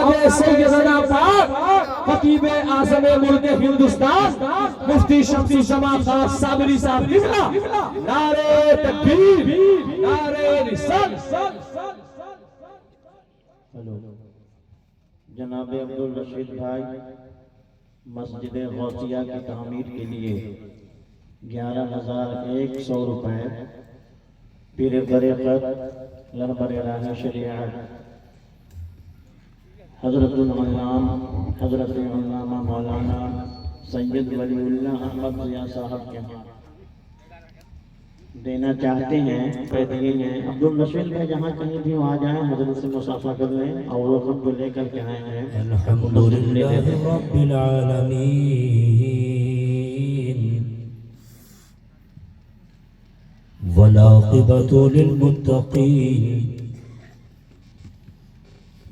جناب سیدنا پاک خطیب اعظم ملک ہندوستان مفتی شمسی الزمان خان صابری صاحب قبلہ نعرہ تکبیر نعرہ رسالت۔ جناب عبدالرشید بھائی مسجد غوثیہ کی تعمیر کے لیے 11,100 روپے پیر طریقت رہبر راہ شریعت حضرت العلام حضرت علامہ مولانا سید ولی اللہ احمد ضیاء صاحب کے ہاں دینا چاہتے ہیں، دیے ہیں۔ عبدالرشید بھائی جہاں کہیں بھی آ جائیں حضرت سے مصافحہ کر لیں اور وہ خود کو لے کر کے آئے ہیں۔ الحمدللہ رب العالمین والعاقبۃ للمتقین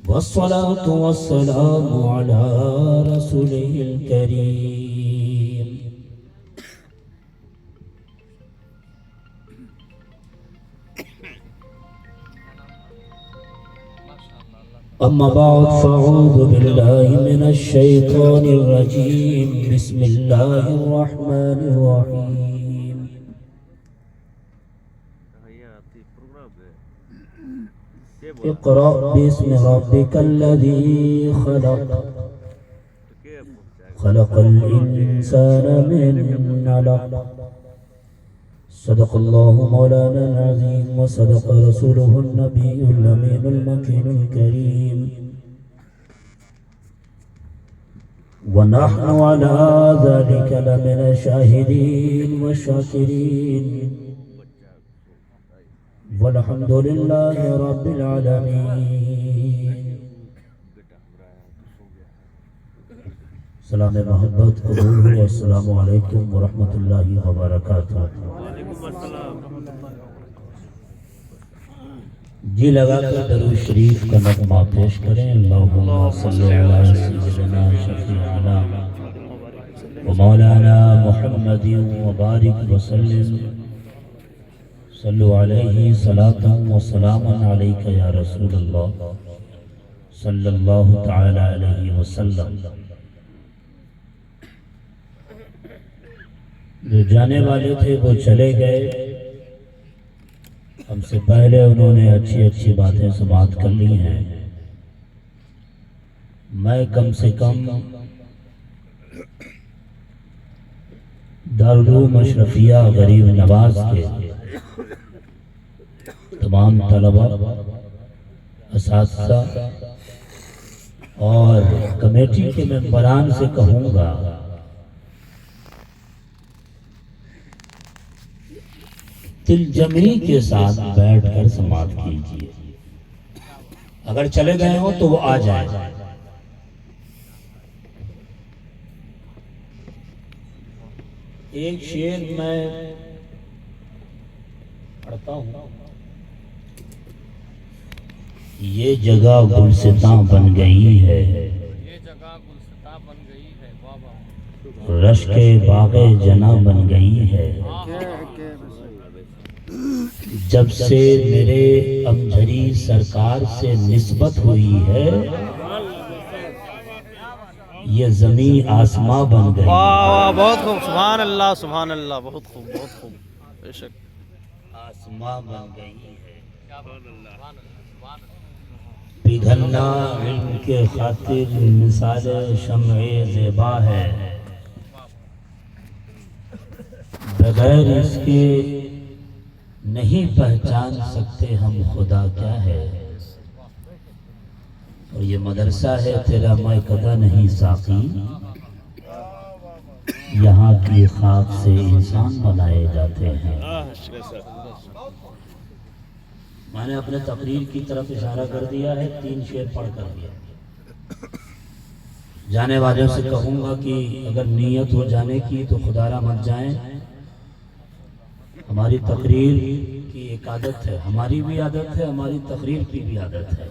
والصلاة والسلام علی رسولہ الکریم۔ اما بعد فاعوذ باللہ من الشیطان الرجیم بسم اللہ الرحمن الرحیم۔ اقرأ باسم ربک الذی خلق خلق الانسان من علق صدق اللہ مولانا العظیم وصدق رسولہ النبی الامین المکین الکریم ونحن على ذلك لمن الشاهدين والشاكرين والحمد لله رب العالمين۔ سلام محبت قبول ہو، السلام علیکم ورحمۃ اللہ وبرکاتہ۔ جی لگا کر درود شریف کا نغمہ پیش کریں۔ اللہم صلی علی سیدنا شفیعنا و مولانا محمد وبارک وسلم۔ صلو علیہ صلاۃ و سلام علیک یا رسول اللہ صلی اللہ تعالی علیہ وسلم۔ جو جانے والے تھے وہ چلے گئے، ہم سے پہلے انہوں نے اچھی اچھی باتیں سماعت کر لی ہیں۔ میں کم سے کم دارالعلوم اشرفیہ غریب نواز کے تمام طلبہ، اساتذہ اور کمیٹی کے ممبران سے کہوں گا دل جمعی کے ساتھ بیٹھ کر سماعت کیجیے۔ اگر چلے گئے ہوں تو وہ آ جائیں۔ ایک شعر میں پڑھتا ہوں۔ یہ جگہ گلستاں بن گئی ہے، رشک باغ جناں بن گئی ہے، جب سے میرے امجھری سرکار سے نسبت ہوئی ہے، یہ زمین آسماں بن گئی۔ بہت خوب، سبحان اللہ سبحان اللہ، بہت خوب بہت خوب، بے شک آسماں بن گئی ہے۔ پگھلنا علم کے خاطر مثال شمع زیبا ہے، بغیر اس کے نہیں پہچان سکتے ہم خدا کیا ہے۔ اور یہ مدرسہ ہے تیرا مائکدہ نہیں ساقی، یہاں کی خاک سے انسان بنائے جاتے ہیں۔ میں نے اپنے تقریر کی طرف اشارہ کر دیا ہے، 3 شعر پڑھ کر دیا۔ جانے والوں سے کہوں گا کہ اگر نیت ہو جانے کی تو خدا را مت جائیں۔ ہماری تقریر کی ایک عادت ہے، ہماری بھی عادت ہے، ہماری تقریر کی بھی عادت ہے،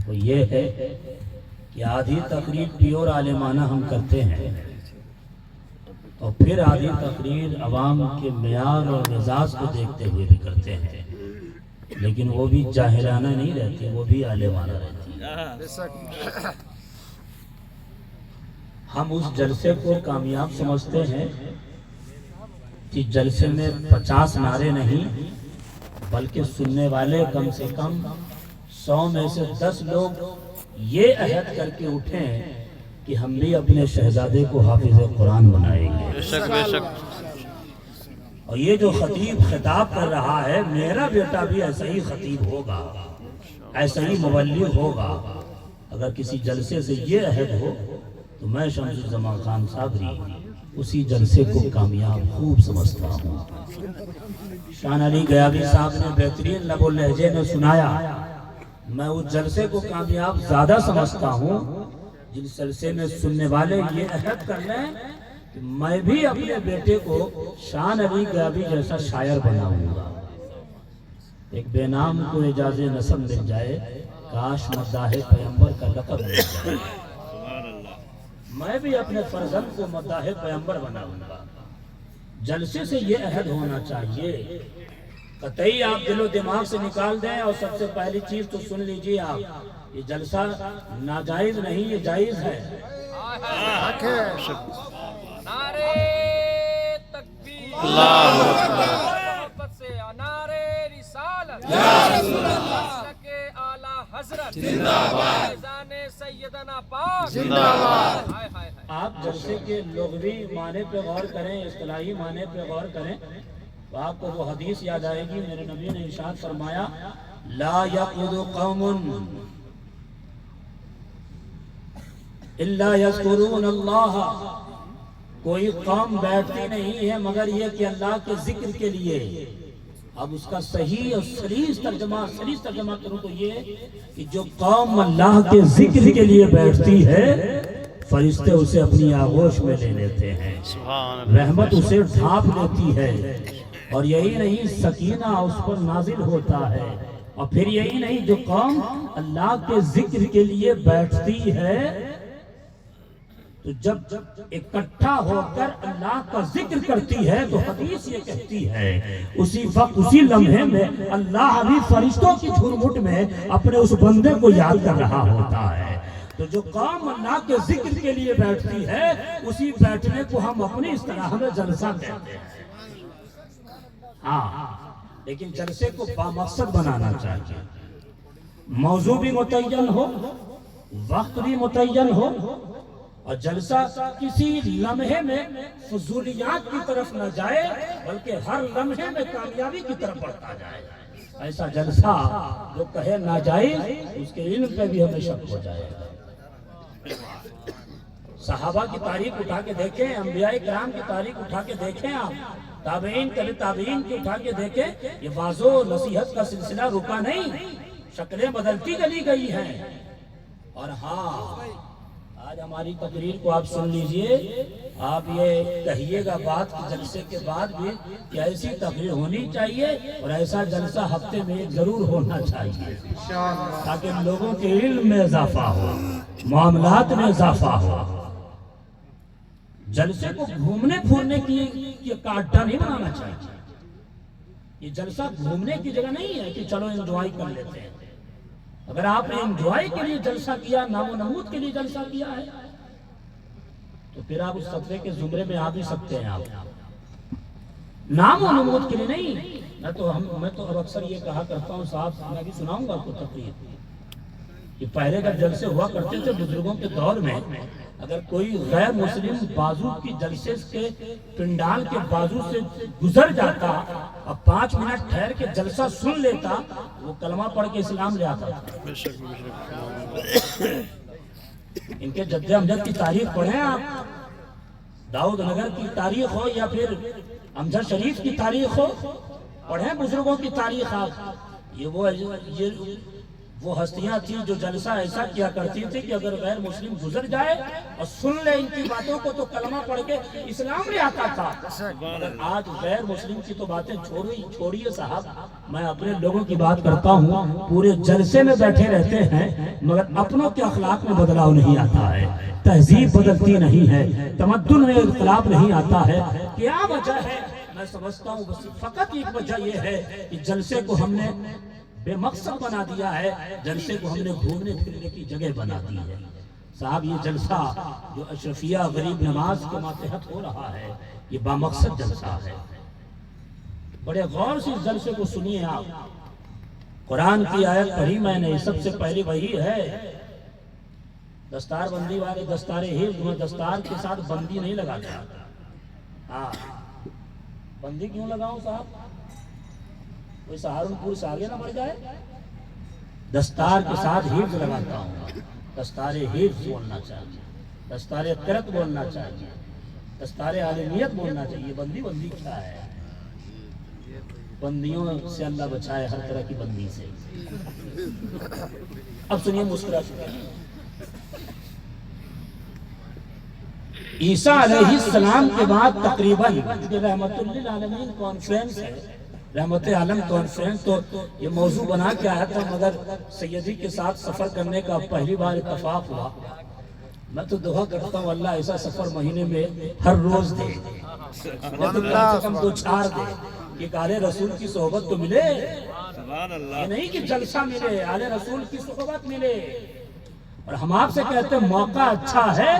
وہ یہ ہے کہ آدھی تقریر پیور عالمانہ ہم کرتے ہیں اور پھر آدھی تقریر عوام کے معیار اور مزاج کو دیکھتے ہوئے بھی کرتے ہیں، لیکن وہ بھی جاہلانہ نہیں رہتی، وہ بھی عالمانہ رہتی ہے۔ ہم اس جلسے کو کامیاب سمجھتے ہیں کہ جلسے میں 50 نعرے نہیں بلکہ سننے والے کم سے کم 100 میں سے 10 لوگ یہ عہد کر کے اٹھیں کہ ہم بھی اپنے شہزادے کو حافظ قرآن بنائیں گے. بے شک بے شک. اور یہ جو خطیب خطاب کر رہا ہے میرا بیٹا بھی ایسا ہی خطیب ہوگا، ایسا ہی مبلغ ہوگا. اگر کسی جلسے سے یہ عہد ہو تو میں شمس الزمان خان صابری اسی جلسے کو کامیاب خوب سمجھتا ہوں. شان علی غیابی صاحب نے بہترین لب و لہجے میں سنایا، میں اس جلسے کو کامیاب زیادہ سمجھتا ہوں جس جلسے میں سننے والے یہ عہد کر لیں کہ میں بھی اپنے بیٹے کو شان علی غیابی جیسا شاعر بناؤں گا. ایک بے نام کو اعجاز نسب مل جائے، کاش مداح پیغمبر کا لقب مل جائے. میں بھی اپنے فرزند کو مداح پیغمبر بناؤں گا. جلسے سے یہ عہد ہونا چاہیے، قطعی آپ دل و دماغ سے نکال دیں. اور سب سے پہلی چیز تو سن لیجئے آپ، یہ جلسہ ناجائز نہیں، یہ جائز ہے. نعرے تکبیر، اللہ اکبر. محبت سے نعرے رسالت، مسلک اعلی حضرت زندہ باد، فیضان سیدنا پاک زندہ باد. ہائے ہائے ہائے. آپ جلسے کے لغوی معنی پہ غور کریں، اصطلاحی معنی پہ غور کریں تو آپ کو وہ حدیث یاد آئے گی. میرے نبی نے ارشاد فرمایا، لا یقعد قوم الا یذکرون اللہ. کوئی قوم بیٹھتی نہیں ہے مگر یہ کہ اللہ کے ذکر کے لیے. اب اس کا صحیح اور سلیس ترجمہ کروں تو یہ کہ جو قوم اللہ کے ذکر کے لیے بیٹھتی ہے فرشتے اسے اپنی آغوش میں لے لیتے ہیں، سبحان اللہ. رحمت اسے ڈھانپ لیتی ہے. اور یہی نہیں، سکینہ اس پر نازل ہوتا ہے. اور پھر یہی نہیں، جو قوم اللہ کے ذکر کے لیے بیٹھتی ہے تو جب اکٹھا ہو کر اللہ کا ذکر کرتی ہے تو حدیث یہ کہتی ہے اسی وقت اسی لمحے میں اللہ بھی فرشتوں کی جھرمٹ میں اپنے اس بندے کو یاد کر رہا ہوتا ہے. تو جو قوم اللہ کے ذکر کے لیے بیٹھتی ہے اسی بیٹھنے کو ہم اپنی اصطلاح میں جلسہ کہتے ہیں. ہاں، لیکن جلسے کو بامقصد بنانا چاہیے. موضوع بھی متعین ہو، وقت بھی متعین ہو، اور جلسہ کسی لمحے میں فضولیات کی طرف نہ جائے بلکہ ہر لمحے میں کامیابی کی طرف بڑھتا جائے. ایسا جلسہ جو کہے ناجائز اس کے علم پہ بھی ہمیں شک ہو جائے گا. صحابہ کی تاریخ اٹھا کے دیکھیں، انبیاء کرام کی تاریخ اٹھا کے دیکھیں، آپ تابعین کی اٹھا کے دیکھیں. یہ واضح و نصیحت کا سلسلہ رکا نہیں، شکلیں بدلتی چلی گئی ہیں. اور ہاں، آج ہماری تقریر کو آپ سن لیجئے. آپ یہ کہیے گا بات کہ جلسے کے بعد بھی کہ ایسی تقریر ہونی چاہیے اور ایسا جلسہ ہفتے میں ایک ضرور ہونا چاہیے تاکہ لوگوں کے علم میں اضافہ ہو، معاملات میں اضافہ ہو. جلسے کو گھومنے پھرنے کی کا اڈا نہیں بنانا چاہیے. یہ جلسہ گھومنے کی جگہ نہیں ہے کہ چلو انجوائے کر لیتے ہیں. اگر آپ نے انجوائے کے لیے جلسہ کیا، نام و نمود کے لیے جلسہ کیا ہے تو پھر آپ اس خطرے کے زمرے میں آ بھی سکتے ہیں. آپ نام و نمود کے لیے نہیں. میں تو اب اکثر یہ کہا کرتا ہوں، صاحب میں بھی سناؤں گا آپ کو تقریر کہ پہلے جب جلسے ہوا کرتے تھے بزرگوں کے دور میں، اگر کوئی غیر مسلم بازو کی جلسے کے پنڈال کے بازو سے گزر جاتا اور 5 منٹ ٹھہر کے جلسہ سن لیتا، وہ کلمہ پڑھ کے اسلام لے آتا. ان کے جد امجد کی تاریخ پڑھیں آپ، داؤد نگر کی تاریخ ہو یا پھر امجد شریف کی تاریخ ہو، پڑھیں بزرگوں کی تاریخ آپ. یہ وہ ہستیاں تھیں جو جلسہ ایسا کیا کرتی تھی کہ اگر غیر مسلم گزر جائے اور سن لے ان کی باتوں کو تو کلمہ پڑھ کے اسلام لے آتا تھا. مگر آج غیر مسلم کی تو باتیں چھوڑیے صاحب، میں اپنے لوگوں کی بات کرتا ہوں. پورے جلسے میں بیٹھے رہتے ہیں مگر اپنوں کے اخلاق میں بدلاؤ نہیں آتا ہے، تہذیب بدلتی نہیں ہے، تمدن میں انقلاب نہیں آتا ہے. کیا وجہ ہے؟ میں سمجھتا ہوں فقط ایک وجہ یہ ہے کہ جلسے کو ہم نے بے مقصد بنا دیا ہے، جلسے کو ہم نے گھومنے پھرنے کی جگہ بنا دی ہے۔ صاحب یہ جلسہ جو اشرفیہ غریب نواز کے ماتحت ہو رہا ہے، یہ بامقصد جلسہ ہے۔ بڑے غور سے اس جلسے کو سنیے آپ۔ قرآن کی آیت پڑھی میں نے، سب سے پہلی وہی ہے، دستار بندی والے دستار حفظ میں دستار کے ساتھ بندی نہیں لگاتا۔ ہاں بندی کیوں لگاؤں صاحب؟ کوئی سہارنپور سے آگے نہ بڑھ جائے۔ دستار کے ساتھ حفظ لگاتا ہوں، دستار حفظ بولنا چاہیے، دستار قرت بولنا چاہیے، دستار عالمیت بولنا چاہیے۔ بندی بندی کیا ہے؟ بندیوں سے اللہ بچائے، ہر طرح کی بندی سے۔ اب سنیے مسکرا چکے۔ عیسیٰ علیہ السلام کے بعد تقریباً رحمت للعالمین کانفرنس ہے، رحمت عالم کانفرنس، تو یہ موضوع بنا کے آیا تھا، مگر سیدی کے ساتھ سفر کرنے کا پہلی بار اتفاق ہوا۔ میں تو دعا کرتا ہوں اللہ ایسا سفر مہینے میں ہر روز دے، کم سے کم 2-4 دے، کہ آلِ رسول کی صحبت تو ملے، یہ نہیں کہ جلسہ ملے، آلِ رسول کی صحبت ملے۔ اور ہم آپ سے کہتے ہیں موقع اچھا ہے،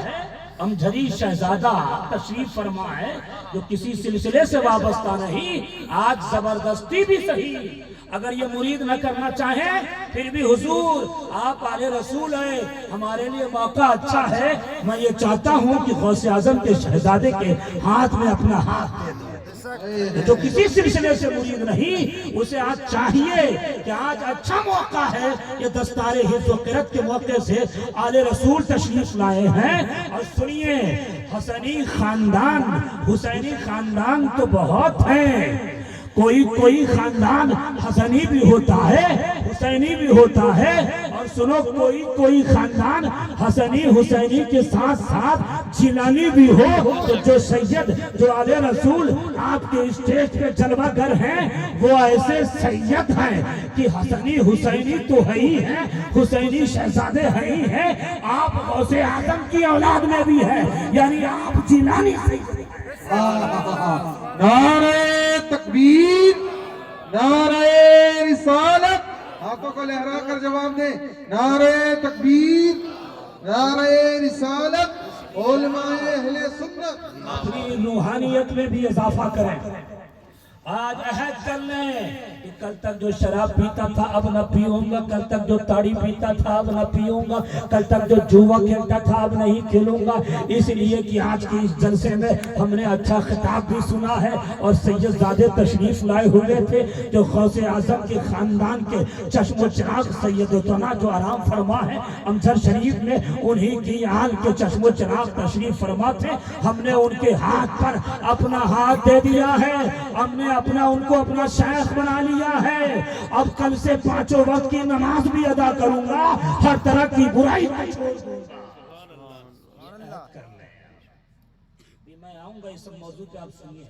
امجھری شہزادہ تشریف فرما ہے جو کسی سلسلے سے وابستہ نہیں، آج زبردستی بھی صحیح اگر یہ مرید نہ کرنا چاہیں پھر بھی حضور آپ آلِ رسول ہیں، ہمارے لیے موقع اچھا ہے۔ میں یہ چاہتا ہوں کہ غوث اعظم کے شہزادے کے ہاتھ میں اپنا ہاتھ دے دوں۔ جو کسی سلسلے سے مرید نہیں، اسے آج چاہیے کہ آج اچھا موقع ہے، یہ دستار حفظ و قرت کے موقع سے آلِ رسول تشریف لائے ہیں۔ اور سنیے، حسینی خاندان تو بہت ہیں، کوئی خاندان حسنی بھی ہوتا ہے، حسینی بھی ہوتا ہے، اور سنو کوئی خاندان حسینی کے ساتھ ساتھ جیلانی بھی ہو، تو جو سید جو آلِ رسول آپ کے اسٹیج پہ جلوہ گر ہیں وہ ایسے سید ہیں کہ حسینی تو ہے ہی ہیں، حسینی شہزادے ہے ہی ہیں، آپ غوث اعظم کی اولاد میں بھی ہے، یعنی آپ جیلانی سید۔ نعرہ تکبیر، نعرہ رسالت، ہاتھوں کو لہرا کر جواب دیں، نعرہ تکبیر، نعرہ رسالت، علماء اہل سنت۔ اپنی روحانیت میں بھی اضافہ کریں۔ آج عہد کر لیں کہ کل تک جو شراب پیتا تھا اب نہ پیوں گا، کل تک جو تاڑی پیتا تھا اب نہ پیوں گا، کل تک جو جوا کھیلتا تھا اب نہیں کھیلوں گا، اس لیے کہ آج کی اس جلسے میں ہم نے اچھا خطاب بھی سنا ہے، اور سید زادے تشریف لائے ہوئے تھے جو غوث اعظم کے خاندان کے چشم و چراغ سیدتنا جو آرام فرما ہے امجھر شریف میں، انہی کی آل کے چشم و چراغ تشریف فرما تھے۔ ہم نے ان کے ہاتھ پر اپنا ہاتھ دے دیا ہے، ہم نے ان کو اپنا شیخ بنا لیا ہے۔ اب کل سے 5 وقت کی نماز بھی ادا کروں گا، ہر طرح کی برائی کو چھوڑ دوں گا۔ میں آؤں گا اس موضوع پہ، آپ سنیے۔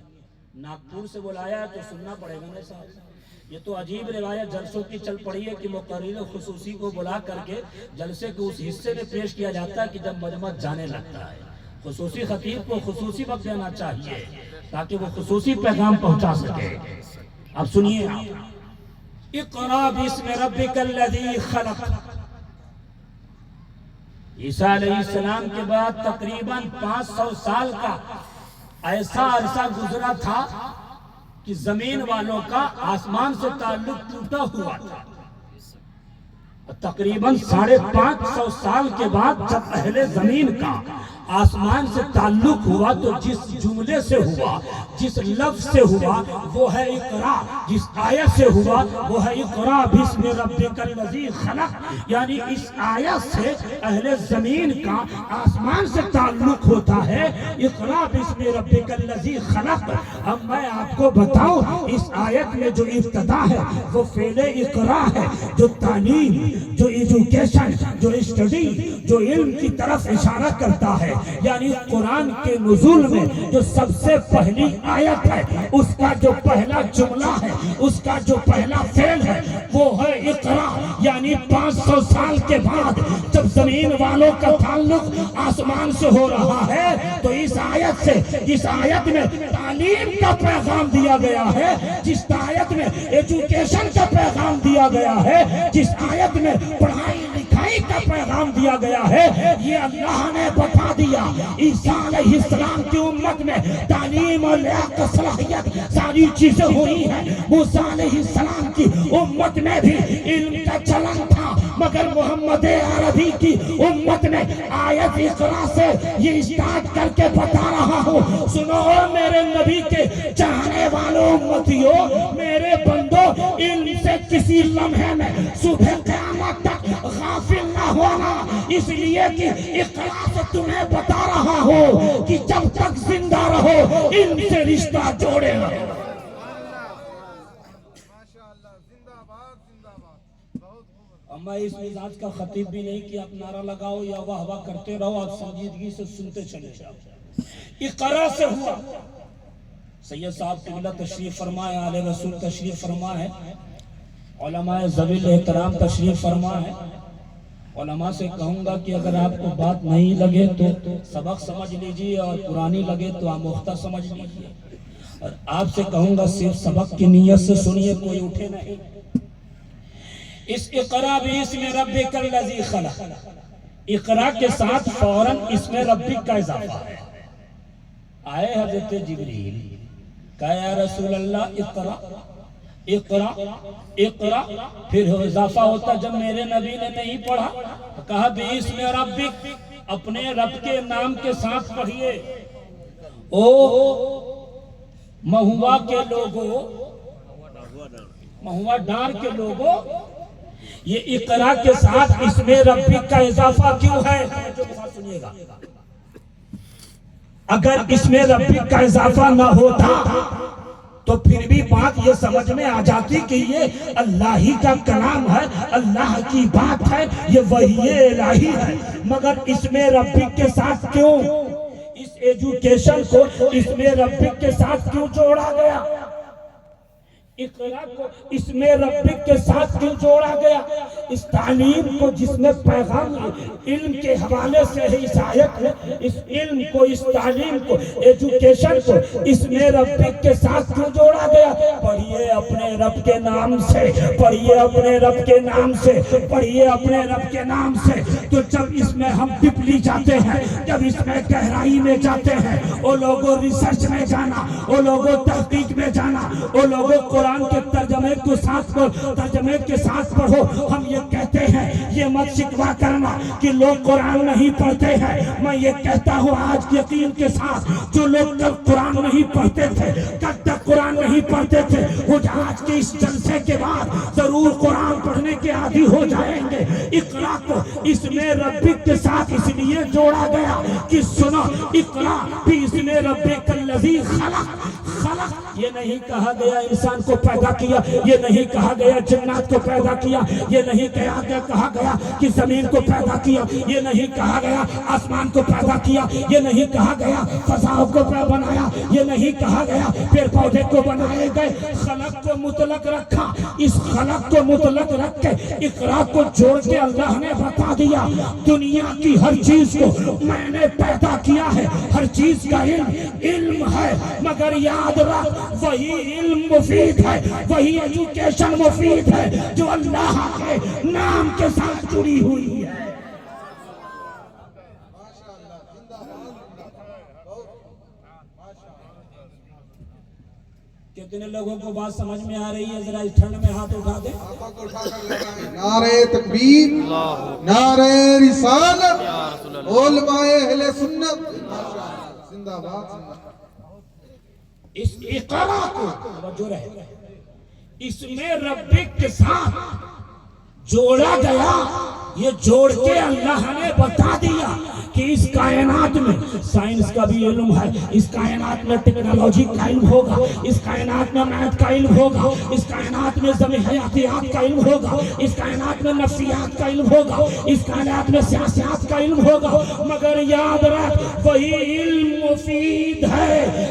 ناگپور سے بلایا ہے تو سننا پڑے گا نا صاحب۔ یہ تو عجیب روایت جلسوں کی چل پڑی ہے کہ مقرر خصوصی کو بلا کر کے جلسے کو اس حصے میں پیش کیا جاتا ہے کہ جب مجمع جانے لگتا ہے۔ خصوصی خطیب کو خصوصی وقت دینا چاہیے تاکہ وہ خصوصی پیغام پہنچا سکے۔ اب سنیے، اقرأ باسم ربک الذی خلق۔ عیسیٰ علیہ السلام کے بعد تقریباً 500 سال کا ایسا عرصہ گزرا تھا کہ زمین والوں کا آسمان سے تعلق ٹوٹا ہوا تھا۔ تقریباً 550 سال کے بعد جب اہل زمین کا آسمان سے تعلق ہوا تو جس جملے سے ہوا، جس لفظ سے ہوا وہ ہے اقرا، جس آیت سے ہوا وہ ہے اقرا باسم ربک الذی خلق، یعنی اس آیت سے اہل زمین کا آسمان سے تعلق ہوتا ہے، اقرا باسم ربک الذی خلق۔ اب میں آپ کو بتاؤں اس آیت میں جو ابتدا ہے وہ فعل اقرا ہے، جو تعلیم، جو ایجوکیشن، جو اسٹڈی، جو علم کی طرف اشارہ کرتا ہے، یعنی قرآن کے نزول میں جو سب سے پہلی آیت ہے اس کا جو پہلا جملہ ہے، اس کا جو پہلا فعل ہے وہ ہے اقرا، یعنی 500 سال کے بعد جب زمین والوں کا تعلق آسمان سے ہو رہا ہے تو اس آیت میں تعلیم کا پیغام دیا گیا ہے، جس آیت میں ایجوکیشن کا پیغام دیا گیا ہے، جس آیت میں پڑھائی لکھائی کا پیغام دیا گیا ہے، یہ اللہ نے بتا دیا عیسیٰ علیہ السلام کی امت میں تعلیم اور لیاقت صلاحیت ساری چیزیں ہوئی ہیں۔ موسیٰ علیہ السلام کی امت میں بھی علم کا چلن تھا، مگر محمد عربی کی امت میں آیت اقرا سے یہ اسٹارٹ کر کے بتا رہا ہوں، سنو میرے نبی کے چاہنے والوں امتیوں، میرے بندوں، علم سے کسی لمحے میں صبح قیامت تک غافل نہ ہونا، اس لیے کہ اقرا سے تمہیں بتا رہا ہوں کہ جب تک زندہ رہو علم سے رشتہ جوڑے رہو۔ میں اس مزاج کا خطیب بھی نہیں کہ آپ نعرہ لگاؤ یا واہ واہ کرتے رہو، آپ سنجیدگی سے سنتے چلے جاؤ۔ اقرا سے ہوا۔ سید صاحب قبلہ تشریف فرمائے، آل رسول تشریف فرمائے، علماء ذوی الاحترام تشریف فرمائے۔ علماء سے کہوں گا کہ اگر آپ کو بات نہیں لگے تو سبق سمجھ لیجئے، اور پرانی لگے تو آموختہ سمجھ لیجئے، اور آپ سے کہوں گا صرف سبق کی نیت سے سنیے، کوئی اٹھے نہیں۔ اس اقرا باسم ربک الذی خلق، اقرا کے ساتھ فوراً اسم ربک کا اضافہ ہے۔ آئے حضرت جبریل، کہا یا رسول اللہ اقرا اقرا اقرا، پھر اضافہ ہوتا جب میرے نبی نے نہیں پڑھا، کہا باسم ربک، اپنے رب کے نام کے ساتھ پڑھیے۔ او مہوا کے لوگوں، مہوا ڈار کے لوگوں، یہ اقرا کے ساتھ اسم ربک کا اضافہ کیوں ہے؟ سنیے گا، اگر اسم ربک کا اضافہ نہ ہوتا تو پھر بھی بات یہ سمجھ میں آ جاتی کہ یہ اللہ ہی کا کلام ہے، اللہ کی بات ہے، یہ وحی الہی ہے، مگر اسم ربک کے ساتھ کیوں اس ایجوکیشن کو اسم ربک کے ساتھ کیوں جوڑا گیا؟ اقرا کو اسم ربک کے ساتھ کیوں جوڑا گیا؟ اس تعلیم کو جس میں پیغام علم کے حوالے سے ہے اس آیت میں، اس علم کو، اس تعلیم کو، ایجوکیشن کو اسم ربک کے ساتھ کیوں جوڑا گیا؟ پڑھیے اپنے رب کے نام سے، پڑھیے اپنے رب کے نام سے، پڑھیے اپنے رب کے نام سے۔ تو جب اس میں ہم ڈپلی جاتے ہیں، جب اس میں گہرائی میں جاتے ہیں، وہ لوگوں ریسرچ میں جانا، وہ لوگوں تحقیق میں جانا، وہ لوگوں قرآن کے ترجمے کے ساتھ پڑھو۔ ہم یہ کہتے ہیں، یہ مت شکوا کرنا کہ لوگ قرآن نہیں پڑھتے ہیں، میں یہ کہتا ہوں آج یقین کے ساتھ، جو لوگ کل قرآن نہیں پڑھتے تھے، کل تک قرآن نہیں پڑھتے تھے، وہ آج کے اس جلسے کے بعد ضرور قرآن پڑھنے کے عادی ہو جائیں گے۔ اقرا کو اسم ربک کے ساتھ اس لیے جوڑا گیا کہ سنو، اقرا باسم ربک الذی خلق، خلق یہ نہیں کہا گیا انسان کو پیدا کیا، یہ نہیں کہا گیا جنات کو پیدا کیا، یہ نہیں کہا گیا کہ زمین کو پیدا کیا، یہ نہیں کہا گیا آسمان کو پیدا کیا، یہ نہیں کہا گیا فضاؤں کو بنایا، یہ نہیں کہا گیا پیڑ پودے کو بنائے گئے۔ خلق کو مطلق رکھا، اس خلق کو مطلق رکھ کے اقرا کو جوڑ کے اللہ نے بتا دیا دنیا کی ہر چیز کو میں نے پیدا کیا ہے، ہر چیز کا علم ہے، مگر یاد رکھ وہی علم مفید ہے، وہی ایجوکیشن مفید ہے جو اللہ کے نام کے ساتھ جڑی ہوئی ہے۔ کتنے لوگوں کو بات سمجھ میں آ رہی ہے؟ ذرا اس ٹھنڈ میں ہاتھ اٹھا دیں۔ نعرہ تکبیر، نعرہ رسالت، علماء اہل سنت زندہ باد۔ اس اقرا کو توجہ رہے، اسم ربک کے ساتھ جوڑا گیا، یہ جوڑ کے اللہ نے بتا دیا کہ اس کائنات میں سائنس کا بھی علم ہے، اس کائنات میں ٹیکنالوجی کا علم ہوگا، اس کائنات میں میتھ کا علم ہوگا، اس کائنات میں زمین حیاتیات کا علم ہوگا، اس کائنات میں نفسیات کا علم ہوگا، اس کائنات میں سیاسیات کا علم ہوگا، مگر یاد رکھ وہی علم مفید ہے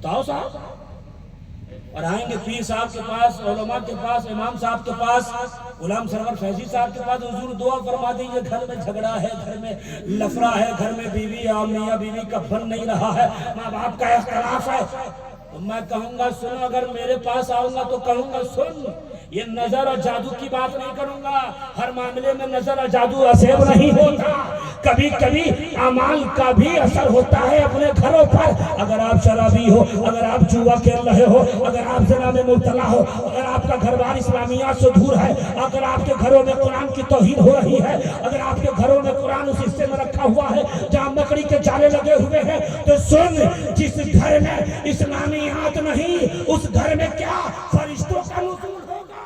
بتاؤ صاحب. اور آئیں گے پیر صاحب کے پاس, علماء کے پاس, امام صاحب کے پاس, غلام سرور فیضی صاحب کے پاس, حضور دعا فرما دیجئے گھر میں جھگڑا ہے, گھر میں لفڑا ہے, گھر میں بیوی اور میاں بیوی کا بن نہیں رہا ہے, ماں باپ کا اختلاف ہے, تو میں کہوں گا سنو, اگر میرے پاس آؤں گا تو کہوں گا سن, یہ نظر اور جادو کی بات نہیں کروں گا. ہر معاملے میں نظر اور جادو اثر نہیں ہوتا, کبھی کبھی اعمال کا بھی اثر ہوتا ہے اپنے گھروں پر. اگر آپ شرابی ہو, اگر آپ جوا کھیل رہے ہو, اگر آپ زنا میں مبتلا ہو, اگر آپ کا گھر بار اسلامیات سے دور ہے, اگر آپ کے گھروں میں قرآن کی توہین ہو رہی ہے, اگر آپ کے گھروں میں قرآن اس حصے میں رکھا ہوا ہے جہاں مکڑی کے جالے لگے ہوئے ہیں, تو سن, جس گھر میں اسلامیات نہیں اس گھر میں کیا فرشتوں کا نزول ہوگا.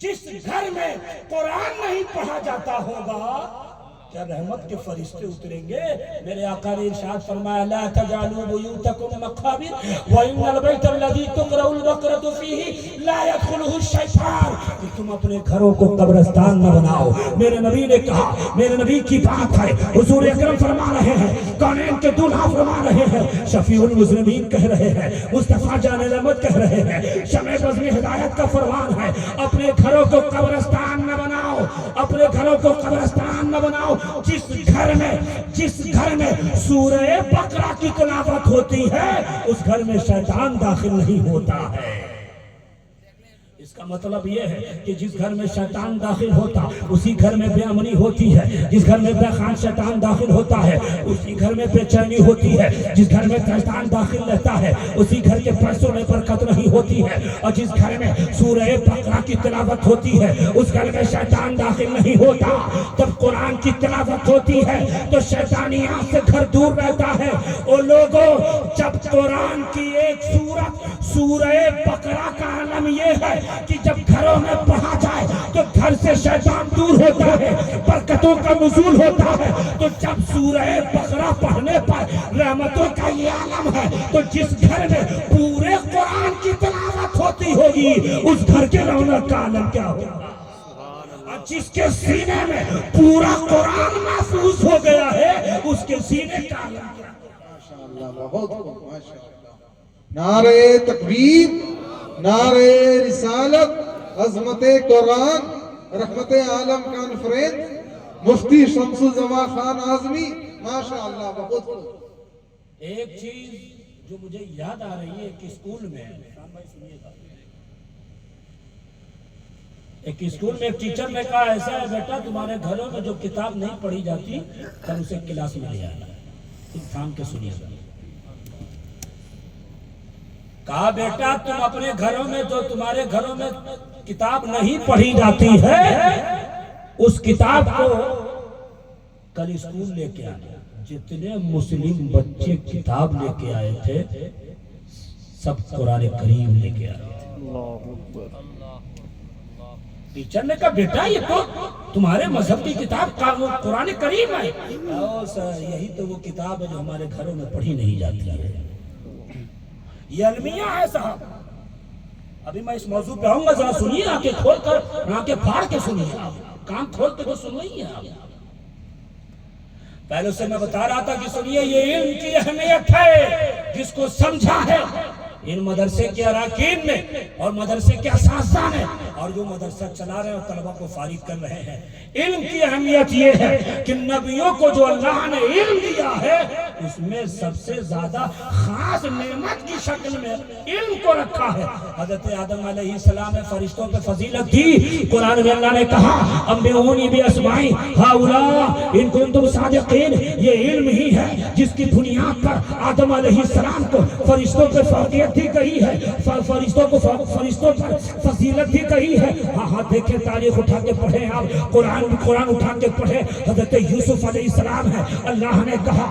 جس گھر میں قرآن نہیں پڑھا جاتا ہوگا کیا رحمت کے فرشتے اتریں گے. میرے آقا نے ارشاد فرمایا لا تجعلوا بیوتکم مقابر وان البیت الذی تقرأ البقرۃ فیہ لا يدخلہ الشیطان, کہ تم اپنے گھروں کو قبرستان نہ بناؤ. میرے نبی نے کہا, میرے نبی کی بات ہے, حضور اکرم فرما رہے ہیں, کونین کے دولہا فرما رہے ہیں, شفیع المذنبین کہہ رہے ہیں, مصطفیٰ جان رحمت کہہ رہے ہیں, شمع بزم ہدایت کا فرمان ہے, اپنے گھروں کو قبرستان نہ بناؤ, اپنے گھروں کو قبرستان نہ بناؤ. جس گھر میں سورہ بقرہ کی تلاوت ہوتی ہے اس گھر میں شیطان داخل نہیں ہوتا ہے. اس کا مطلب یہ ہے کہ جس گھر میں شیطان داخل ہوتا اسی گھر میں بے امنی ہوتی ہے, جس گھر میں بے خان شیطان داخل ہوتا ہے اسی گھر میں بے چینی ہوتی ہے, جس گھر میں شیطان داخل رہتا ہے اسی گھر کے پیسوں میں برکت نہیں ہوتی ہے, اور جس گھر میں سورہ بقرہ کی تلاوت ہوتی ہے اس گھر میں شیطان داخل نہیں ہوتا. جب قرآن کی تلاوت ہوتی ہے تو شیطانیات سے گھر دور رہتا ہے. اور لوگوں, جب قرآن کی ایک سورت سورہ بقرہ کا علم یہ ہے کہ جب گھروں میں پڑھا جائے تو گھر سے شیطان دور ہوتا ہے, برکتوں کا نزول ہوتا ہے. تو جب سورہ بقرہ پڑھنے پر رحمتوں کا یہ عالم ہے, تو جس گھر میں پورے قرآن کی تلاوت ہوتی ہوگی اس گھر کے رونق کا عالم کیا ہوگا. اور جس کے سینے میں پورا قرآن محفوظ ہو گیا ہے اس کے سینے کا عالم کیا ہوگا. ماشاءاللہ, بہت خوب, ماشاءاللہ. نعرہ تکبیر, نعرہ رسالت, عظمت قرآن, رحمت عالم کانفرنس, مفتی شمس الزمان خان اعظمی, ماشاءاللہ, بہت خوب. ایک چیز جو مجھے یاد آ رہی ہے کہ اسکول میں ایک ٹیچر نے کہا ایسا ہے بیٹا تمہارے گھروں میں جو کتاب نہیں پڑھی جاتی کل اسے کلاس میں لے آنا. تھام کے سنیے. کہا بیٹا تم اپنے گھروں میں جو تمہارے گھروں میں کتاب نہیں پڑھی جاتی ہے اس کتاب کو کل اسکول لے کے آنا. جتنے مسلم بچے کتاب لے کے آئے تھے سب قرآن کریم لے کے آئے تھے. ٹیچر نے کہا بیٹا یہ تو تمہارے مذہب کی کتاب قرآن کریم ہے. سر یہی تو وہ کتاب ہے جو ہمارے گھروں میں پڑھی نہیں جاتی ہے. یہ المیہ ہے صاحب. ابھی میں اس موضوع پہ آؤں گا, ذرا سنیے, آنکھیں کھول کر, آنکھیں پھاڑ کے سنیے, کان کھول کے تو سن رہی ہیں آپ. پہلے سے میں بتا رہا تھا کہ سنیے, یہ علم کی اہمیت ہے. جس کو سمجھا ہے ان مدرسے کے اراکین میں اور مدرسے کے اساتذہ نے, اور جو مدرسہ چلا رہے ہیں اور طلبہ کو فارغ کر رہے ہیں, علم کی اہمیت یہ ہے کہ نبیوں کو جو اللہ نے علم دیا ہے اس میں سب سے زیادہ خاص نعمت کی شکل میں علم کو رکھا ہے. حضرت آدم علیہ السلام نے فرشتوں پہ فضیلت دی. قرآن میں اللہ نے کہا انبئونی باسماء ہؤلاء ان کنتم صادقین. یہ علم ہی ہے جس کی بنیاد پر آدم علیہ السلام کو فرشتوں پہ فوقیت دی گئی ہے, فرشتوں پر فضیلت دی گئی ہے. ہاں دیکھیں, تاریخ اٹھا کے پڑھیں آپ, قرآن اٹھا کے پڑھیں. حضرت یوسف علیہ السلام ہے, اللہ نے کہا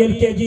LKG,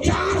4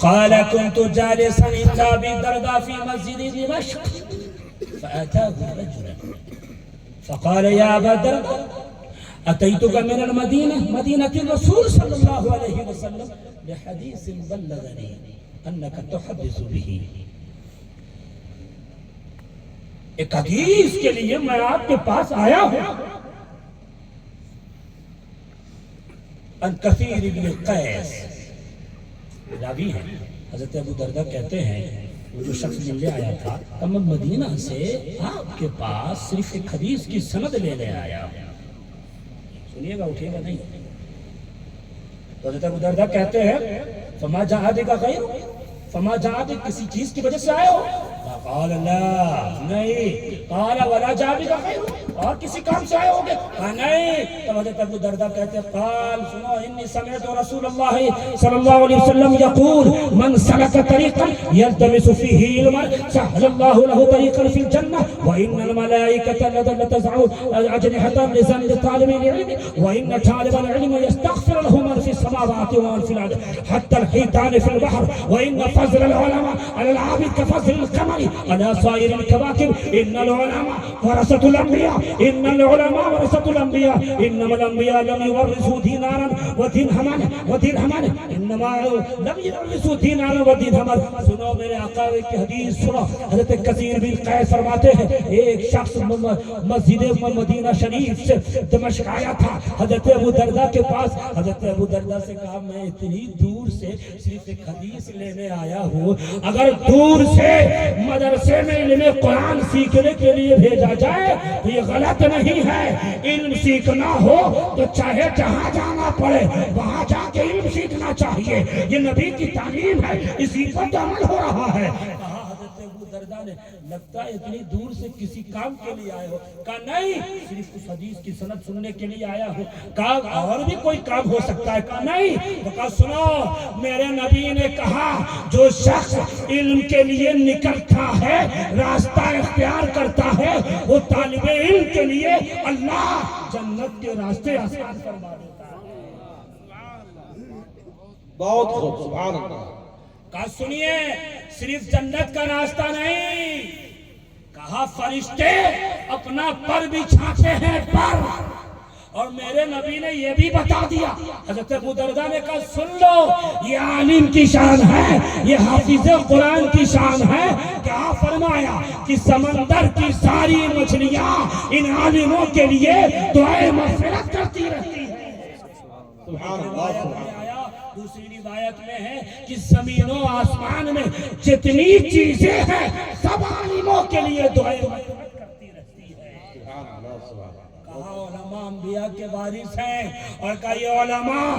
قال كنت جالسا عند ابي الدرداء في مسجد دمشق فاتاه رجل فقال يا ابا الدرداء اتيتك من المدينه مدينه الرسول صلى الله عليه وسلم لحديث بلغني انك تحدث به، ایک حدیث کے لیے میں آپ کے پاس آیا ہوں۔ ان کثیر ابن قیس راوی ہیں، حضرت ابو دردہ کہتے ہیں وہ جو شخص ملنے آیا تھا میں مدینہ سے آپ کے پاس صرف ایک حدیث کی سند لینے آیا ہوں۔ سنیے گا، اٹھیے گا نہیں۔ تو حضرت ابو دردہ کہتے ہیں فما جہاد کا غیر، فما جہاد کسی چیز کی وجہ سے آئے ہو؟ قال لا، نہیں۔ قال ولا جہاد کا غیر، اور کسی کام سے آئے ہوگے؟ نہیں۔ تو حضرت ابو دردہ کہتے ہیں قال سنو انی سمعت رسول اللہ صلی اللہ علیہ وسلم یقول من سلک طریقا یلتمس فیہ علما سہل اللہ له طریقا فی الجنہ وان الملائکۃ لتضع اجنحۃ لسان طالب العلم وان طالب العلم یستغفر له من فی السماوات ومن فی الارض حتى الحيتان في البحر وان فضل العلماء على العابد كفضل القمر على سائر الكواكب ان العلماء ورثة الانبیاء ان العلماء ورثة الانبیاء انما الانبیاء لم يورثوا دینارا ودرہما انما لم يورثوا دینارا ودرہما۔ سنو میرے آقا کی حدیث سنو، حضرت کثیر بن قیس فرماتے ہیں ایک شخص مسجد مدینہ شریف سے دمشق آیا تھا حضرت ابو دردہ کے پاس۔ حضرت ابو دردہ سے کہا میں اتنی دور سے صرف ایک حدیث لینے آیا ہوں، اگر دور سے مدرسے میں علم قرآن سیکھنے کے لیے بھیجا جائے تو یہ غلط نہیں ہے۔ علم سیکھنا ہو تو چاہے جہاں جانا پڑے وہاں جا کے علم سیکھنا چاہیے، یہ نبی کی تعلیم ہے، اسی پر عمل ہو رہا ہے۔ کہا حضرت ابو دردہ نے لگتا ہے اتنی دور سے کسی کام کے لیے آئے ہو؟ کہا نہیں، صرف اس حدیث کی سند سننے کے لیے آیا ہوں۔ کہا اور بھی کوئی کام ہو سکتا ہے؟ کہا نہیں۔ تو کہا سنو میرے نبی نے کہا جو شخص علم کے لیے نکلتا ہے، راستہ اختیار کرتا ہے، وہ طالب علم کے لیے اللہ جنت کے راستے آسان فرما دیتا ہے۔ بہت خوب، سبحان اللہ۔ کہا سنیے صرف جنت کا راستہ نہیں، کہا فرشتے اپنا پر بچھاتے ہیں پر، اور میرے نبی نے یہ بھی بتا دیا۔ حضرت ابو دردہ نے کہا سن لو یہ عالم کی شان ہے، یہ حافظ قرآن کی شان ہے۔ کیا فرمایا کہ سمندر کی ساری مچھلیاں ان عالموں کے لیے دعائے مغفرت کرتی رہتی ہیں۔ سبحان اللہ۔ دوسری روایت میں ہے کہ زمین و آسمان میں جتنی چیزیں ہیں سب عالموں کے لیے دعائیں مغفرت کرتی رہتی ہے۔ کہا علماء انبیاء کے وارث ہیں، اور کہا یہ علماء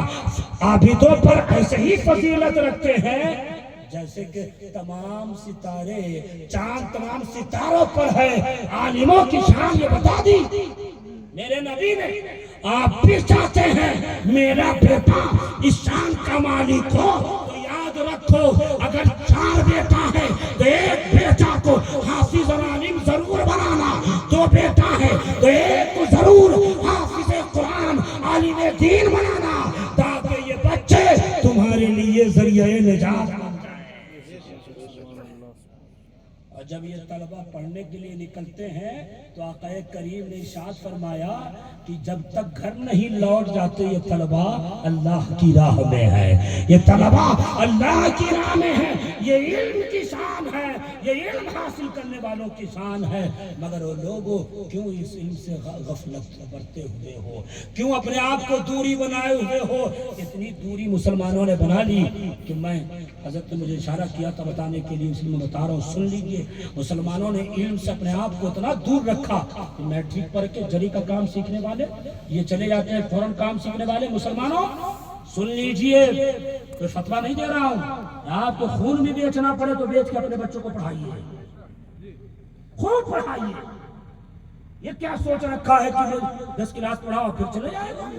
عابدوں پر ایسے ہی فضیلت رکھتے ہیں جیسے کہ تمام ستارے چاند تمام ستاروں پر ہے۔ عالموں کی شان یہ بتا دی میرے نبی نے۔ آپ بھی چاہتے ہیں میرا بیٹا اس شان کا مالک ہو تو یاد رکھو اگر 4 بیٹا ہے نجات بن جائے۔ اور جب یہ طلبہ پڑھنے کے لیے نکلتے ہیں تو آقا کریم نے ارشاد فرمایا کہ جب تک گھر نہیں لوٹ جاتے یہ طلبہ اللہ کی راہ میں ہے، یہ طلبہ اللہ کی راہ میں ہے، یہ علم کی شان ہے، یہ علم حاصل کرنے والوں کی شان ہے۔ مگر وہ لوگوں کیوں اس علم سے غفلت برتے ہوئے ہو، کیوں اپنے آپ کو دوری بنائے ہوئے ہو؟ اتنی دوری مسلمانوں نے بنا لی کہ میں حضرت نے مجھے اشارہ کیا تھا بتانے کے لیے، اس لیے میں بتا رہا ہوں، سن لیجیے۔ مسلمانوں نے علم سے اپنے آپ کو اتنا دور رکھا کہ میٹرک پڑھ کے جری کا کام سیکھنے والے یہ چلے جاتے ہیں، فوراً کام سیکھنے والے مسلمانوں سن لیجئے، تو فتویٰ نہیں دے رہا ہوں، آپ کو خون بھی بیچنا پڑے تو بیچ کے اپنے بچوں کو پڑھائیے، خوب پڑھائیے۔ یہ کیا سوچ رکھا ہے کہ 10 کلاس پڑھاؤ پھر چلے جائے گا؟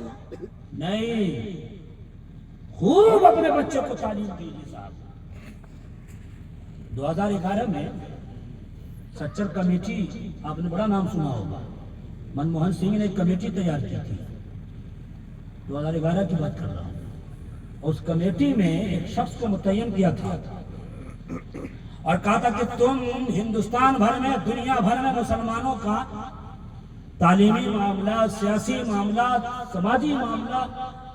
نہیں، خوب اپنے بچوں کو تعلیم دیجیے صاحب۔ 2011 میں سچر کمیٹی، آپ نے بڑا نام سنا ہوگا، منموہن سنگھ نے ایک کمیٹی تیار کی تھی، 2011 کی بات کر رہا ہوں۔ اس کمیٹی میں ایک شخص کو متعین کیا تھا اور کہا تھا کہ تم ہندوستان بھر میں، دنیا بھر میں مسلمانوں کا تعلیمی معاملہ، سیاسی معاملہ، سماجی معاملہ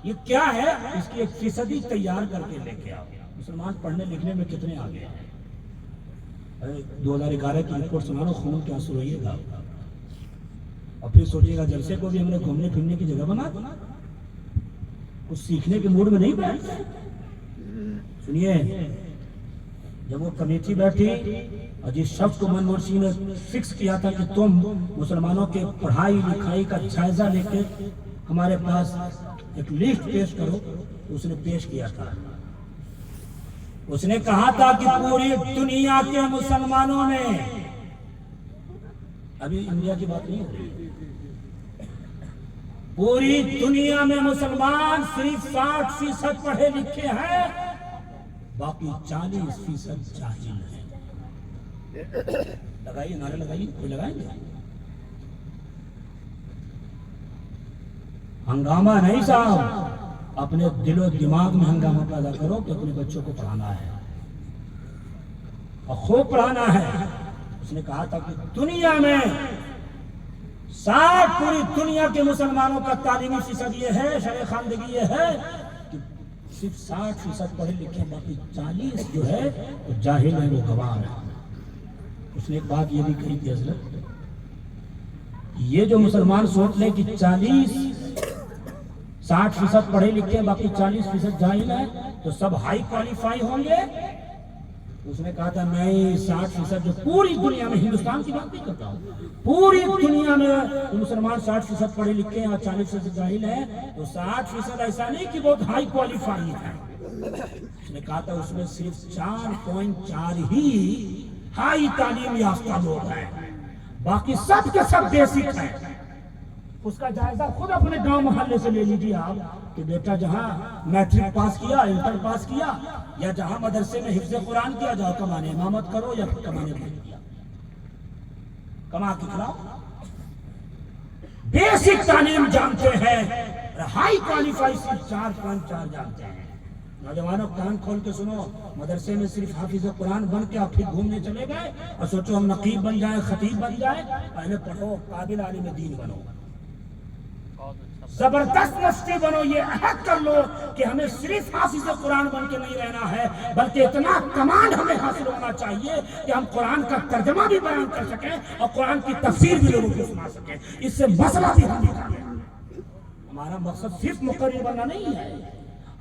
یہ کیا ہے، اس کی 1% تیار کر کے لے کے آؤ۔ مسلمان پڑھنے لکھنے میں کتنے آگے ہیں؟ 2011 کی رپورٹ سنانا، خون کے آنسو روئیے گا اور پھر سوچیے گا جلسے کو بھی ہم نے گھومنے پھرنے کی جگہ بنا دیا، کچھ سیکھنے کے موڈ میں نہیں بیٹھتے۔ سنیے، جب وہ کمیٹی بیٹھی اور جس شخص کو منموہن سنگھ نے فکس کیا تھا کہ تم مسلمانوں کے پڑھائی لکھائی کا جائزہ لے کے ہمارے پاس ایک لسٹ پیش کرو، اس نے پیش کیا تھا۔ اس نے کہا تھا کہ پوری دنیا کے مسلمانوں نے، ابھی انڈیا کی بات نہیں ہو رہی، پوری دنیا میں مسلمان صرف 60% پڑھے لکھے ہیں، باقی 40% جاہل ہیں۔ لگائیے نعرے، لگائیے، کوئی لگائیں گے؟ ہنگامہ نہیں صاحب، اپنے دل و دماغ میں ہنگامہ پیدا کرو کہ اپنے بچوں کو پڑھانا ہے اور خوب پڑھانا ہے۔ اس نے کہا تھا کہ دنیا میں پوری دنیا کے مسلمانوں کا تعلیمی فیصد یہ ہے، شرع خواندگی یہ ہے کہ صرف 60% پڑھے لکھے، باقی 40 جو ہے وہ جاہل ہے، وہ گوار ہے۔ اس نے ایک بات یہ بھی کہی تھی حضرت، یہ جو مسلمان سوچ لیں کہ 60% پڑھے لکھے باقی 40% جاہل ہیں تو سب ہائی کوالیفائی ہوں گے۔ اس نے کہا تھا نہیں، 60% جو پوری دنیا میں، ہندوستان کی بات نہیں کرتا ہوں، پوری دنیا میں مسلمان 60% پڑھے لکھے ہیں اور 40% جاہل ہیں، تو 60% ایسا نہیں کہ بہت ہائی کوالیفائی ہے۔ اس نے کہا تھا اس میں صرف 4.4 ہی ہائی تعلیم یافتہ لوگ ہیں، باقی سب کے سب بیسک ہیں۔ اس کا جائزہ خود اپنے گاؤں محلے سے لے لیجیے آپ کہ بیٹا جہاں میٹرک پاس کیا، انٹر پاس کیا، یا جہاں مدرسے میں حفظ قرآن کیا، جاؤ کمانے امامت کرو یا پھر کمانے بھیج دیا، کما کے کھلاؤ۔ بیسک تعلیم جانتے ہیں، ہائی کوالیفائی صرف 4.4 جانتے ہیں۔ نوجوانوں کان کھول کے سنو، مدرسے میں صرف حافظ قرآن بن کے آپ پھر گھومنے چلے گئے اور سوچو ہم نقیب بن جائیں، خطیب بن جائیں؟ پہلے پڑھو، قابل عالم دین بنو، زبردست مستی بنو، یہ عہد کر لو کہ ہمیں صرف حافظ قرآن بن کے نہیں رہنا ہے، بلکہ اتنا کمانڈ ہمیں حاصل ہونا چاہیے کہ ہم قرآن کا ترجمہ بھی بیان کر سکیں اور قرآن کی تفسیر بھی لوگوں کو سنا سکیں، اس سے مسئلہ بھی ہم نکالیں۔ ہمارا مقصد صرف مقرر بننا نہیں ہے،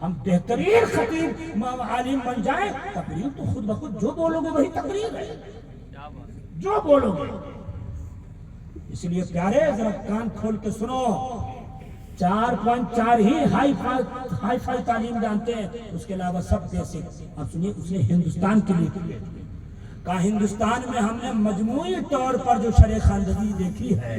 ہم بہترین خطیب عالم بن جائیں، تقریر تو خود بخود جو بولو گے وہی تقریر ہے، جو بولو گے۔ اس لیے پیارے ذرا کان کھول کے سنو، 4.4 ہی ہائی فائی تعلیم جانتے ہیں، اس کے علاوہ سب بیسک۔ اب سنیے، اس نے ہندوستان کے لیے کہا، ہندوستان میں ہم نے مجموعی طور پر جو شرع خواندگی دیکھی ہے،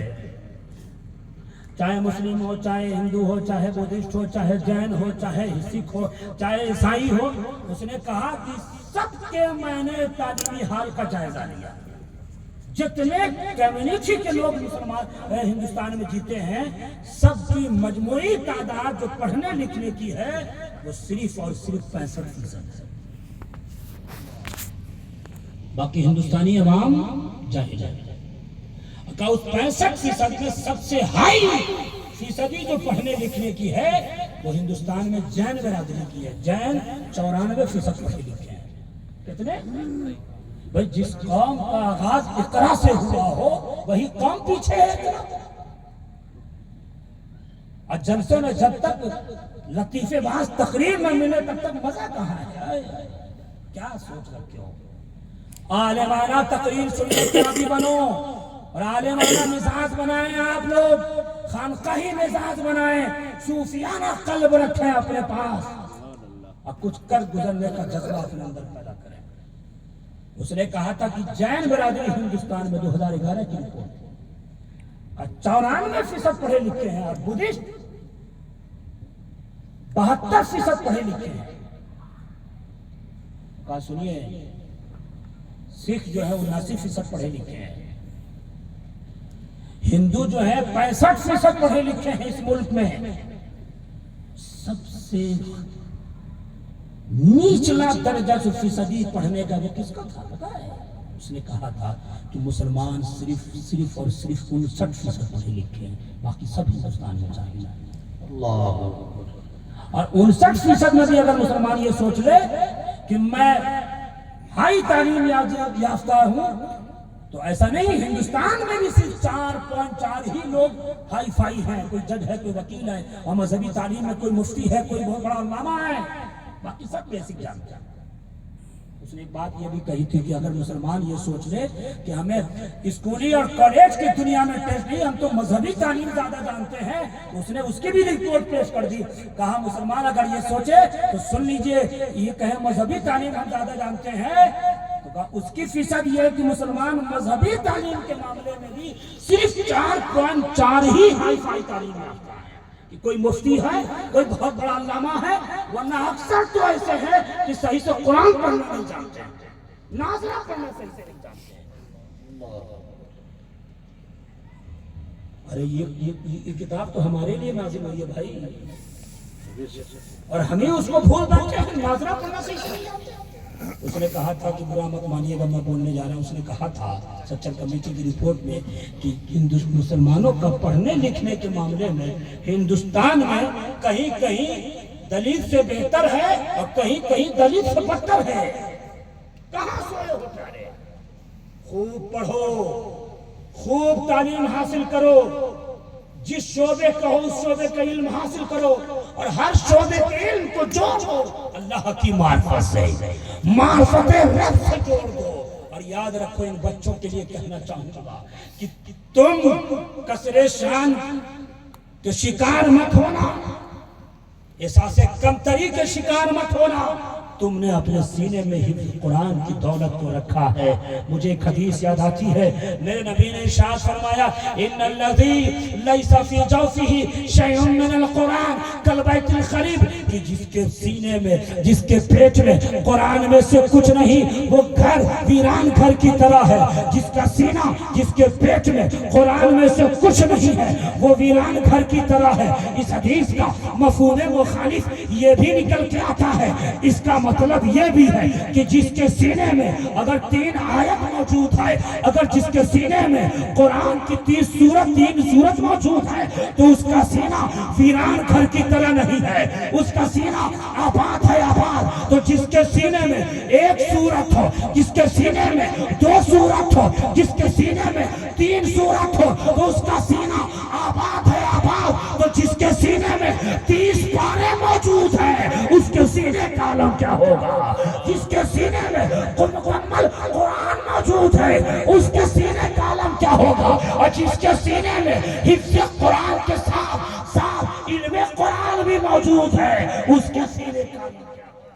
چاہے مسلم ہو، چاہے ہندو ہو، چاہے بدھسٹ ہو، چاہے جین ہو، چاہے سکھ ہو، چاہے عیسائی ہو، اس نے کہا کہ سب کے میں نے تعلیمی حال کا جائزہ لیا۔ جتنے کمیونٹی کے لوگ مسلمان ہندوستان میں جیتے ہیں، سب کی مجموعی تعداد جو پڑھنے لکھنے کی ہے وہ صرف اور صرف 65% ہے۔ باقی ہندوستانی عوام جاہل ہے. کہ اس 65% میں سب سے ہائی فیصدی جو پڑھنے لکھنے کی ہے وہ ہندوستان میں جین برادری کی ہے. جین 94% پڑھے لکھے ہیں. کتنے بھائی؟ جس قوم کا آغاز اقرا سے ہوا ہو وہی قوم پیچھے ہے. اور جلسوں میں جب تک لطیفے باز تقریر نہ ملے تب تک مزہ کہاں ہے؟ کیا سوچ رکھے ہو؟ عالمانہ تقریر سننے کے عادی بنو اور عالمانہ مزاج بنائیں. آپ لوگ خانقاہی مزاج بنائیں, صوفیانہ قلب رکھیں اپنے پاس اور کچھ کر گزرنے کا جذبہ اپنے اندر پیدا کریں. اس نے کہا تھا کہ جین برادری ہندوستان میں 2011 کی رپورٹ 94% پڑھے لکھے ہیں اور بدھسٹ 72% پڑھے لکھے ہیں. کہا سنیے, سکھ جو ہے 79% پڑھے لکھے ہیں. ہندو جو ہے 65% پڑھے لکھے ہیں اس ملک میں. سب سے نیچلا درجہ جو فیصدی پڑھنے کا وہ کس کا تھا پتا ہے؟ اس نے کہا تھا کہ مسلمان صرف اور صرف 59% پڑھے لکھے ہیں, باقی سب ہندوستان میں جاہل ہیں. اور 59% میں بھی اگر مسلمان یہ سوچ لے کہ میں ہائی تعلیم یافتہ ہوں تو ایسا نہیں. ہندوستان میں بھی صرف 4.4 ہی لوگ ہائی فائی ہیں. کوئی جج ہے, کوئی وکیل ہے, اور مذہبی تعلیم میں کوئی مفتی ہے, کوئی بہت بڑا علامہ ہے, باقی سب بیسک جانتے ہیں. اس نے ایک بات یہ بھی کہی تھی کہ اگر مسلمان یہ سوچ لے کہ ہمیں اسکولی اور کالج کی دنیا میں ٹیسٹ نہیں, ہم تو مذہبی تعلیم زیادہ جانتے ہیں, تو اس نے اس کی بھی رپورٹ پیش کر دی. کہا مسلمان اگر یہ سوچے تو سن لیجئے, یہ کہے مذہبی تعلیم ہم زیادہ جانتے ہیں تو کہا اس کی فیصد یہ ہے کہ مسلمان مذہبی تعلیم کے معاملے میں بھی صرف 4.4 ہی ہائی فائی تعلیم یافتہ ہے. کہ کوئی مفتی ہے, کوئی بہت بڑا علامہ ہے, ورنہ اکثر تو ایسے ہیں کہ صحیح سے قرآن پڑھنا نہیں جانتے ہیں, نازلہ پڑھنا صحیح سے نہیں جانتے ہیں. ارے یہ کتاب تو ہمارے لیے نازل ہوئی ہے بھائی, اور ہمیں اس کو بھول بیٹھے ہیں, نازلہ پڑھنا صحیح سے نہیں جانتے ہیں. اس نے کہا تھا کہ برا مت مانیے گا میں بولنے جا رہا ہوں, اس نے کہا تھا سچر کمیٹی کی رپورٹ میں کہ مسلمانوں کا پڑھنے لکھنے کے معاملے میں ہندوستان میں کہیں کہیں دلت سے بہتر ہے اور کہیں کہیں دلت سے بدتر ہے. کہاں سوئے ہو پیارے؟ خوب پڑھو, خوب تعلیم حاصل کرو, جس شعبے کا ہو اس شعبے کا علم حاصل کرو, اور ہر شعبے کے علم کو جوڑو اللہ کی معرفت سے, معرفت رب سے جوڑ دو. اور یاد رکھو, ان بچوں کے لیے کہنا چاہوں گا کہ تم کسرے شان کے شکار مت ہونا, احساس کمتری کے شکار مت ہونا. تم نے اپنے سینے میں حفظ قرآن کی دولت کو رکھا ہے. مجھے ایک حدیث یاد آتی ہے, میرے نبی نے ارشاد فرمایا ان الذی لیس فی جوفہ شیء من القرآن کالبیت الخریب, کہ جس کے سینے میں, جس کے پیٹ میں قرآن میں سے کچھ نہیں وہ گھر ویران گھر کی طرح ہے. جس کا سینہ, جس کے پیٹ میں قرآن میں سے کچھ نہیں ہے وہ ویران گھر کی طرح ہے. اس حدیث کا مفہوم مخالف یہ بھی نکل کے آتا ہے, اس کا مطلب یہ بھی ہے کہ جس کے سینے میں اگر 3 آیت موجود ہے, اگر جس کے سینے میں قرآن کی 3 سورت موجود ہے تو اس کا سینہ ویران گھر کی طرح نہیں ہے, اس کا سینہ آباد ہے, آباد. تو جس کے سینے میں 1 سورت ہو, جس کے سینے میں 2 سورت ہو, جس کے سینے میں 3 سورت ہو تو اس کا سینہ آباد ہے, آباد. تو جس کے سینے میں 30 پارے موجود ہیں اس کے سینے کا عالم کیا ہوگا؟ جس کے سینے میں مکمل قرآن موجود ہے اس کے سینے کا عالم کیا ہوگا؟ اور جس کے سینے میں حفظ قرآن کے ساتھ ساتھ علم قرآن بھی موجود ہے اس کے سینے کا عالم کیا ہوگا؟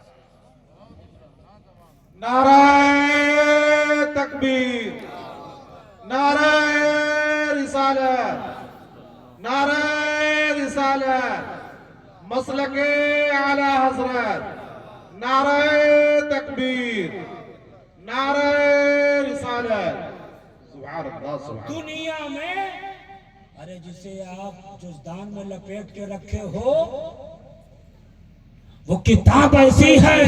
نعرہ تکبیر, نعرہ رسالت, نعرہ رسالت, مسلک اعلی حضرت, نعرہ تکبیر, نعرہ رسالت. سبحان اللہ, سبحان. دنیا میں ارے جسے آپ جزدان میں لپیٹ کے رکھے ہو وہ کتاب ایسی ہے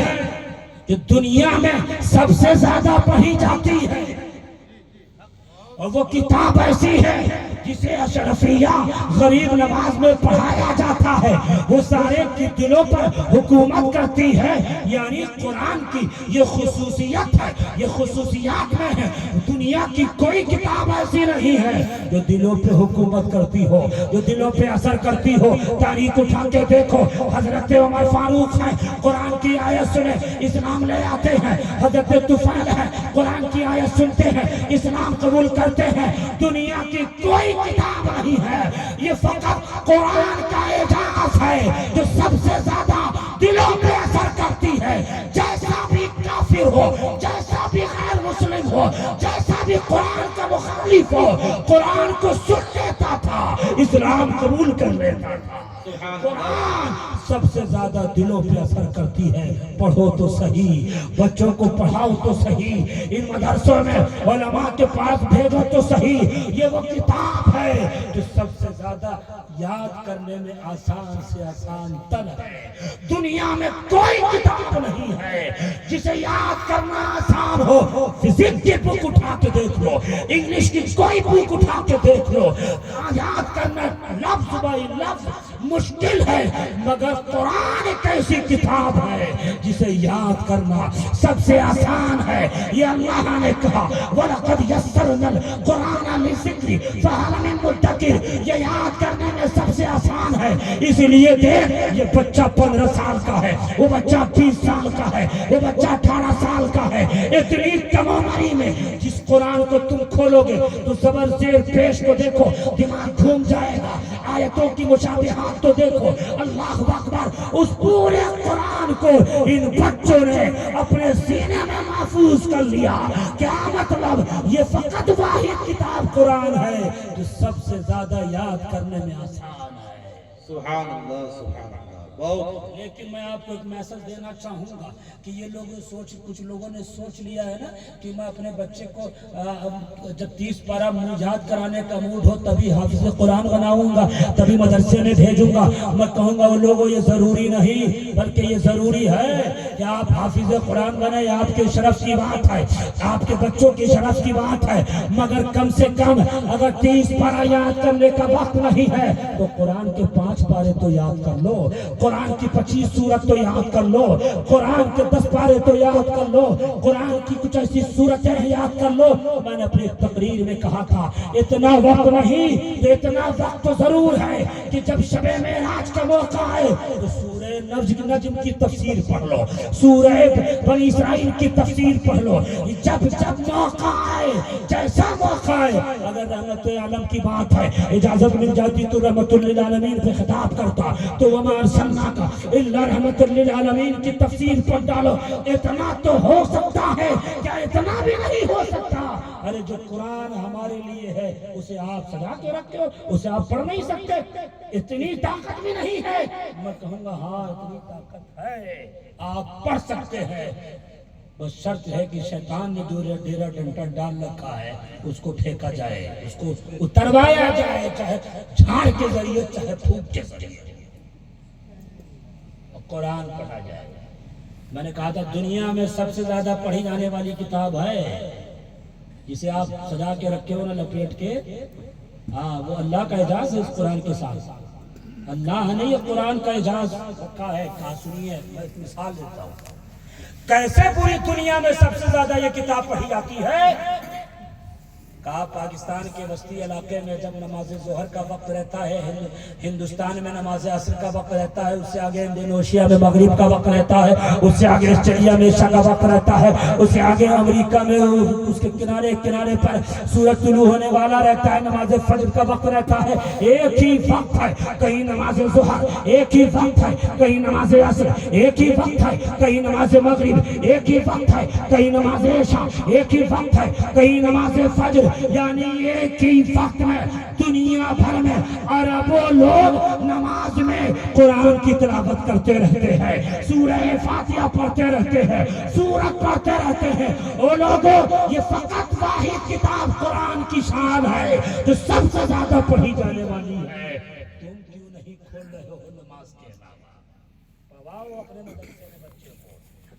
جو دنیا میں سب سے زیادہ پڑھی جاتی ہے، اور وہ کتاب ایسی ہے جسے اشرفیہ غریب نواز میں پڑھایا جاتا ہے، وہ سارے کے دلوں پر حکومت کرتی ہے۔ یعنی قرآن کی یہ خصوصیت ہے، یہ خصوصیات میں ہے، دنیا کی کوئی کتاب ایسی نہیں ہے جو دلوں پہ حکومت کرتی ہو، جو دلوں پہ اثر کرتی ہو۔ تاریخ اٹھا کے دیکھو، حضرت عمر فاروق ہے، قرآن کی آیت سنے اسلام لے آتے ہیں، حضرت طفیل ہے، قرآن کی آیت سنتے ہیں اسلام قبول کرتے ہیں۔ دنیا کی کوئی کتاب نہیں ہے، یہ فقط قرآن کا اعجاز ہے جو سب سے زیادہ دلوں پہ اثر کرتی ہے۔ جیسا بھی کافر ہو، جیسا بھی غیر مسلم ہو، جیسا بھی قرآن کا مخالف ہو، قرآن کو سن لیتا تھا، اسلام قبول کر لیتا تھا۔ قرآن سب سے زیادہ دلوں پہ اثر کرتی ہے۔ پڑھو تو صحیح، بچوں کو پڑھاؤ تو صحیح، ان مدرسوں میں علماء کے پاس بھیجو تو صحیح۔ یہ وہ کتاب ہے جو سب سے زیادہ یاد کرنے میں آسان سے آسان تر ہے۔ دنیا میں کوئی کتاب نہیں ہے جسے یاد کرنا آسان ہو۔ فزکس کی بک اٹھا کے دیکھ لو، انگلش کی کوئی بک اٹھا کے دیکھ لو، یاد کرنا لفظ بائی لفظ مشکل ہے، مگر قرآن ایک ایسی کتاب ہے جسے یاد کرنا سب سے آسان ہے۔ یہ اللہ نے کہا وَلَقَدْ يَسَّرْنَا الْقُرْآنَ لِلذِّكْرِ فَهَلْ مِن مُدَّكِرٍ، یہ یاد کرنے میں سب سے آسان ہے۔ اس لیے دیکھ، یہ بچہ 15 سال کا ہے، وہ بچہ 20 سال کا ہے، وہ بچہ 18 سال کا ہے۔ اتنی کم عمری میں جس قرآن کو تم کھولو گے تو زبر زیر پیش کو دیکھو، دماغ گھوم جائے گا۔ آیتوں کی مشابہات تو دیکھو، اللہ اکبر۔ اس پورے قرآن کو ان بچوں نے اپنے سینے میں محفوظ کر لیا۔ کیا مطلب؟ یہ فقط واحد کتاب قرآن ہے جو سب سے زیادہ یاد کرنے میں آسان ہے۔ سبحان اللہ، سبحان اللہ، بہت۔ لیکن میں آپ کو ایک میسج دینا چاہوں گا کہ یہ لوگ کچھ لوگوں نے سوچ لیا ہے نا کہ میں اپنے بچے کو جب 30 پارہ یاد کرانے کا موڈ ہو تبھی حافظ قرآن بناؤں گا، تبھی مدرسے میں بھیجوں گا۔ میں کہوں گا وہ لوگوں یہ ضروری نہیں، بلکہ یہ ضروری ہے کہ آپ حافظ قرآن بنیں، آپ کے شرف کی بات ہے، آپ کے بچوں کی شرف کی بات ہے، مگر کم سے کم اگر 30 پارہ یاد کرنے کا وقت نہیں ہے تو قرآن کے 5 پارے تو یاد کر لو، قرآن کی 25 سورت تو یاد کر لو، قرآن کے 10 پارے تو یاد کر لو، قرآن کی کچھ ایسی سورتیں یاد کر لو۔ میں نے اپنی تقریر میں کہا تھا اتنا وقت نہیں تو اتنا وقت تو ضرور ہے کہ جب شب معراج کا موقع آئے تو سورہ نجم کی تفسیر پڑھ لو، سورہ بنی اسرائیل کی تفسیر پڑھ لو۔ جب موقع آئے، جیسا موقع آئے، اگر رحمت عالم کی بات ہے اجازت مل جاتی تو رحمت للعالمین پہ خطاب کرتا تو وما ارسلناک الا رحمت للعالمین کی تفسیر پڑھ ڈالو۔ اتنا تو ہو سکتا ہے، کیا اتنا بھی نہیں ہو سکتا؟ ارے جو قرآن ہمارے لیے ہے اسے آپ سجا کے رکھتے ہو، اسے آپ پڑھ نہیں سکتے؟ اتنی طاقت بھی نہیں ہے؟ میں کہوں گا ہاں اتنی طاقت ہے، آپ پڑھ سکتے ہیں، بس شرط ہے کہ شیطان نے جو ڈیرا ڈنٹا ڈال رکھا ہے اس کو پھینکا جائے، اس کو اتروایا جائے، چاہے جھاڑ کے ذریعے چاہے پھونک کے ذریعے، قرآن پڑھا جائے۔ میں نے کہا تھا دنیا میں سب سے زیادہ پڑھی جانے والی کتاب ہے جسے آپ سجا کے رکھے ہو نا لپیٹ کے، ہاں وہ اللہ کا اعجاز ہے اس قرآن کے ساتھ۔ اللہ نے یہ قرآن کا اعجاز رکھا ہے۔ کہا سنیے، میں ایک مثال دیتا ہوں کیسے پوری دنیا میں سب سے زیادہ یہ کتاب پڑھی جاتی ہے۔ کہا پاکستان کے وسطی علاقے میں جب نماز ظہر کا وقت رہتا ہے، ہندوستان میں نماز عصر کا وقت رہتا ہے، اس سے آگے انڈونیشیا میں مغرب کا وقت رہتا ہے، اس سے آگے آسٹریلیا میں عشاء کا وقت رہتا ہے، اس سے آگے امریکہ میں اس کے کنارے پر سورج طلوع ہونے والا رہتا ہے، نماز فجر کا وقت رہتا ہے۔ ایک ہی وقت ہے، کہیں نماز ظہر، ایک ہی وقت ہے کہیں نماز عصر، ایک ہی وقت ہے کہیں نماز مغرب، ایک ہی وقت ہے کہیں نماز عشاء، ایک ہی وقت ہے کہیں نماز فجر، یعنی ایک ہی وقت میں دنیا بھر میں اربوں لوگ نماز میں قرآن کی تلاوت کرتے رہتے ہیں، سورہ فاتحہ پڑھتے رہتے ہیں، سورت پڑھتے رہتے ہیں۔ او لوگوں، یہ فقط واحد کتاب قرآن کی شان ہے جو سب سے زیادہ پڑھی جانے والی ہے۔ تم کیوں نہیں کھول رہے ہو نماز کے علاوہ؟ پڑھواؤ اپنے مدرسے میں بچے کو،